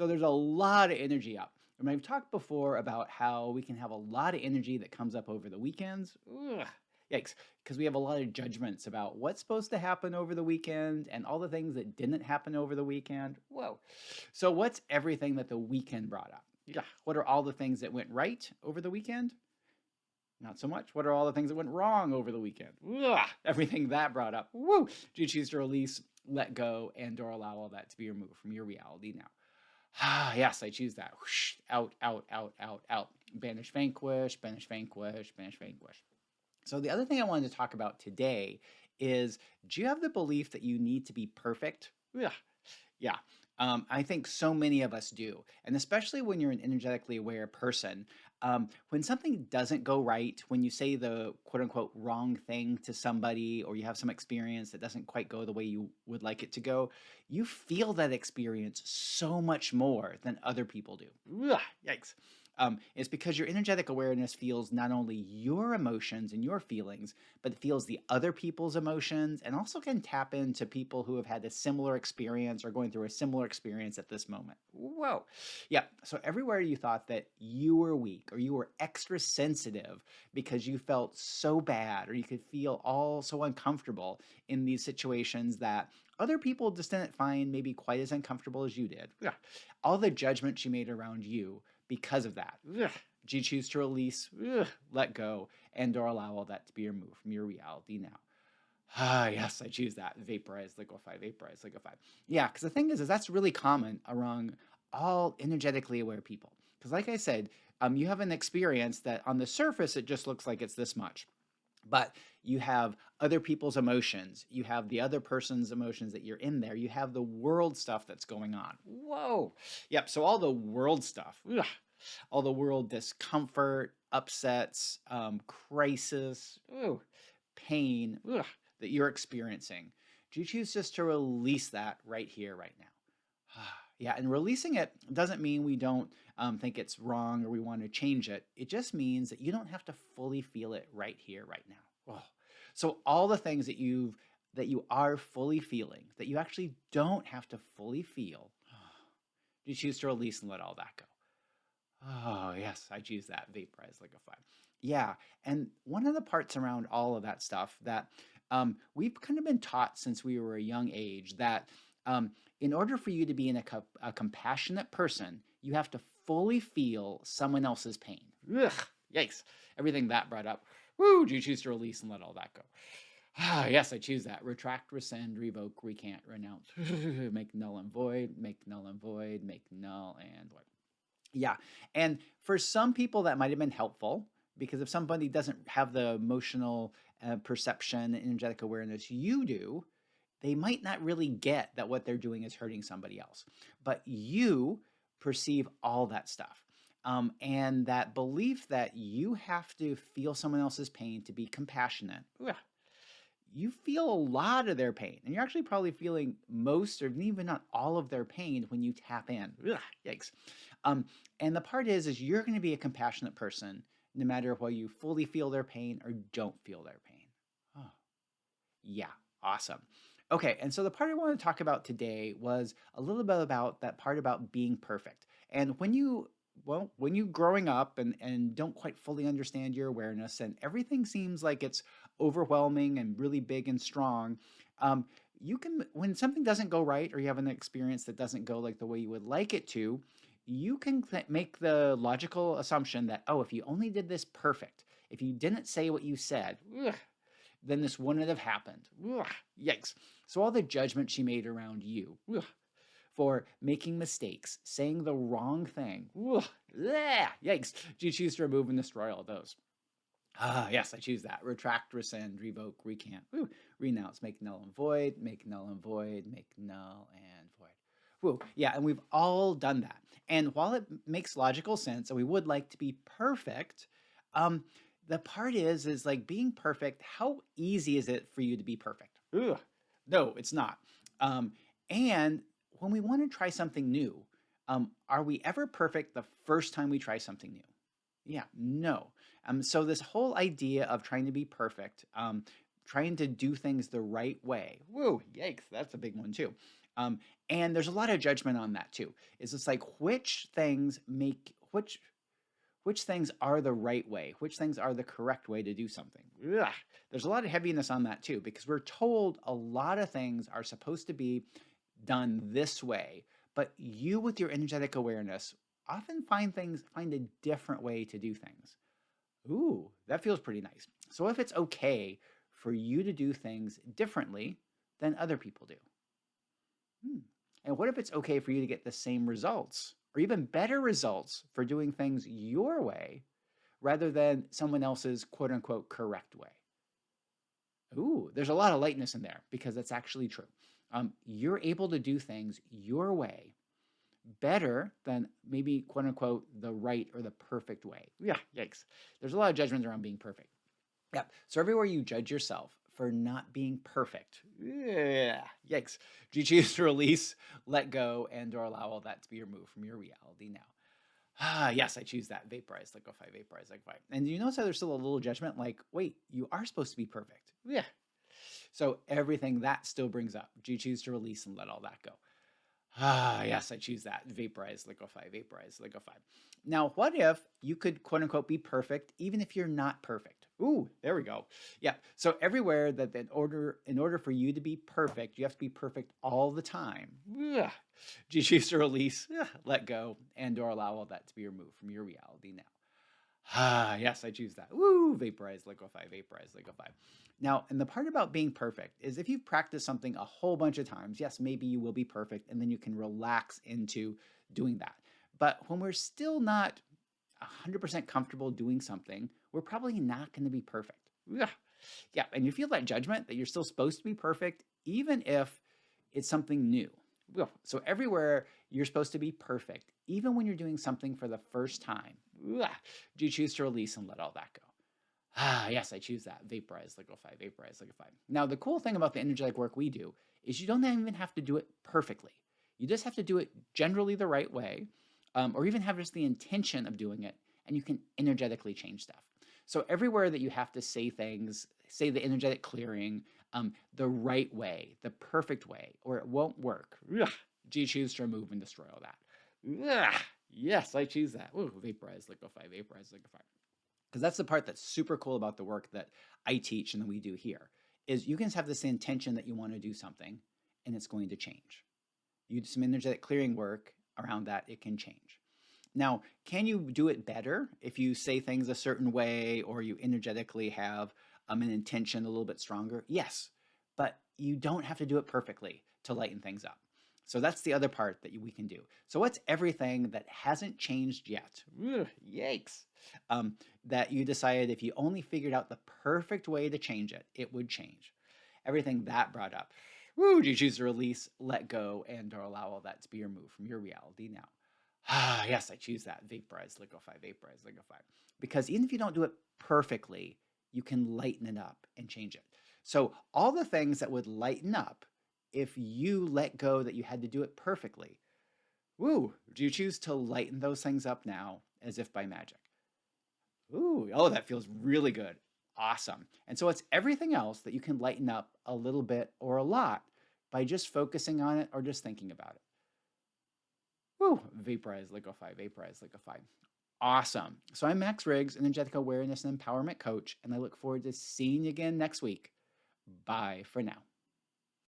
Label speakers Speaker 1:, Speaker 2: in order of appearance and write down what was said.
Speaker 1: So there's a lot of energy up. And I've talked before about how we can have a lot of energy that comes up over the weekends. Ugh, yikes. Because we have a lot of judgments about what's supposed to happen over the weekend and all the things that didn't happen over the weekend. Whoa. So, what's everything that the weekend brought up? Yeah. What are all the things that went right over the weekend? Not so much. What are all the things that went wrong over the weekend? Ugh, everything that brought up. Woo! Do you choose to release, let go, and or allow all that to be removed from your reality now? Ah, yes, I choose that. Whoosh, out, out, out, out, out. Banish, vanquish, banish, vanquish, banish, vanquish. So the other thing I wanted to talk about today is, do you have the belief that you need to be perfect? Yeah. Yeah. I think so many of us do. And especially when you're an energetically aware person, when something doesn't go right, when you say the quote unquote wrong thing to somebody, or you have some experience that doesn't quite go the way you would like it to go, you feel that experience so much more than other people do. Ugh, yikes. It's because your energetic awareness feels not only your emotions and your feelings, but it feels the other people's emotions, and also can tap into people who have had a similar experience or going through a similar experience at this moment. Whoa. Yeah. So everywhere you thought that you were weak or you were extra sensitive because you felt so bad or you could feel all so uncomfortable in these situations that other people just didn't find maybe quite as uncomfortable as you did. Yeah. All the judgments you made around you because of that. Ugh. Do you choose to release, let go, and or allow all that to be removed from your reality now? Ah, yes, I choose that. Vaporize, liquefy, vaporize, liquefy. Yeah, because the thing is that's really common around all energetically aware people. Because, like I said, you have an experience that on the surface it just looks like it's this much, but you have other people's emotions, you have the other person's emotions that you're in there, you have the world stuff that's going on. Whoa. Yep. So all the world stuff, all the world discomfort, upsets, crisis, pain that you're experiencing. Do you choose just to release that right here, right now? Yeah, and releasing it doesn't mean we don't think it's wrong or we want to change it. It just means that you don't have to fully feel it right here, right now. Whoa. So all the things that you are fully feeling, that you actually don't have to fully feel, do you choose to release and let all that go? Oh, yes, I choose that. Vaporize, liquefy. Yeah. And one of the parts around all of that stuff that we've kind of been taught since we were a young age that in order for you to be a compassionate person, you have to fully feel someone else's pain. Ugh, yikes. Everything that brought up. Woo, do you choose to release and let all that go? Ah, yes, I choose that. Retract, rescind, revoke, recant, renounce, make null and void, make null and void, make null and void. Yeah. And for some people, that might have been helpful because if somebody doesn't have the emotional perception, energetic awareness you do, they might not really get that what they're doing is hurting somebody else. But you perceive all that stuff. And that belief that you have to feel someone else's pain to be compassionate, you feel a lot of their pain. And you're actually probably feeling most or even not all of their pain when you tap in. Ugh, yikes. Um, and the part is you're going to be a compassionate person no matter whether you fully feel their pain or don't feel their pain. Oh, yeah, awesome. Okay, and so the part I want to talk about today was a little bit about that part about being perfect. And when you growing up and don't quite fully understand your awareness and everything seems like it's overwhelming and really big and strong, you can, when something doesn't go right or you have an experience that doesn't go like the way you would like it to, you can make the logical assumption that, oh, if you only did this perfect, if you didn't say what you said, then this wouldn't have happened. Ugh, yikes. So all the judgment she made around you for making mistakes, saying the wrong thing, yikes. Do you choose to remove and destroy all those? Ah, yes, I choose that. Retract, rescind, revoke, recant, renounce, make null and void, make null and void, make null and void. Woo. Yeah, and we've all done that. And while it makes logical sense and we would like to be perfect, um, the part is like being perfect, how easy is it for you to be perfect? Ugh. No, it's not. Um, and when we want to try something new, are we ever perfect the first time we try something new? Yeah, no. So this whole idea of trying to be perfect, trying to do things the right way. Whoa, yikes, that's a big one too. Um, and there's a lot of judgment on that too. Is it's like which things are the right way, which things are the correct way to do something. Ugh. There's a lot of heaviness on that too, because we're told a lot of things are supposed to be done this way, but you with your energetic awareness often find a different way to do things. Ooh, that feels pretty nice. So if it's okay for you to do things differently than other people do? Hmm. And what if it's okay for you to get the same results or even better results for doing things your way rather than someone else's quote unquote correct way? Ooh, there's a lot of lightness in there because that's actually true. You're able to do things your way better than maybe quote unquote the right or the perfect way. Yeah, yikes. There's a lot of judgments around being perfect. Yeah. So everywhere you judge yourself for not being perfect, yeah, yikes. Do you choose to release, let go, and or allow all that to be removed from your reality now? Ah, yes, I choose that. Vaporize, liquefy, vaporize, liquefy. And you notice how there's still a little judgment like, wait, you are supposed to be perfect. Yeah. So everything that still brings up, do you choose to release and let all that go? Ah, yes, I choose that. Vaporize, liquefy, vaporize, liquefy. Now, what if you could quote unquote be perfect even if you're not perfect? Ooh, there we go. Yeah. So everywhere that in order for you to be perfect, you have to be perfect all the time. Ugh. Do you choose to release, let go, and or allow all that to be removed from your reality now? Ah, yes, I choose that. Woo, vaporize, liquefy, vaporize, liquefy. Now, and the part about being perfect is if you've practiced something a whole bunch of times, yes, maybe you will be perfect and then you can relax into doing that. But when we're still not 100% comfortable doing something, we're probably not going to be perfect. Ugh. Yeah, and you feel that judgment that you're still supposed to be perfect, even if it's something new. Ugh. So everywhere you're supposed to be perfect, even when you're doing something for the first time. Ugh. Do you choose to release and let all that go? Ah, yes, I choose that. Vaporize, liquefy, vaporize, liquefy. Now, the cool thing about the energetic work we do is you don't even have to do it perfectly. You just have to do it generally the right way, or even have just the intention of doing it, and you can energetically change stuff. So everywhere that you have to say things, say the energetic clearing, the right way, the perfect way, or it won't work. Ugh, do you choose to remove and destroy all that? Ugh, yes, I choose that. Ooh, vaporize, liquefy, vaporize, liquefy. Because that's the part that's super cool about the work that I teach and that we do here is you can just have this intention that you want to do something and it's going to change. You do some energetic clearing work around that, it can change. Now, can you do it better if you say things a certain way or you energetically have an intention a little bit stronger? Yes, but you don't have to do it perfectly to lighten things up. So that's the other part that we can do. So what's everything that hasn't changed yet? Ugh, yikes. That you decided if you only figured out the perfect way to change it, it would change. Everything that brought up. Woo, do you choose to release, let go, and or allow all that to be removed from your reality now? Ah, yes, I choose that. Vaporize, liquefy, vaporize, liquefy. Because even if you don't do it perfectly, you can lighten it up and change it. So all the things that would lighten up if you let go that you had to do it perfectly. Woo, do you choose to lighten those things up now as if by magic? Ooh, oh, that feels really good. Awesome. And so it's everything else that you can lighten up a little bit or a lot by just focusing on it or just thinking about it. Woo, vaporize, liquefy, vaporize, liquefy. Awesome. So I'm Max Riggs, an energetic awareness and empowerment coach, and I look forward to seeing you again next week. Bye for now.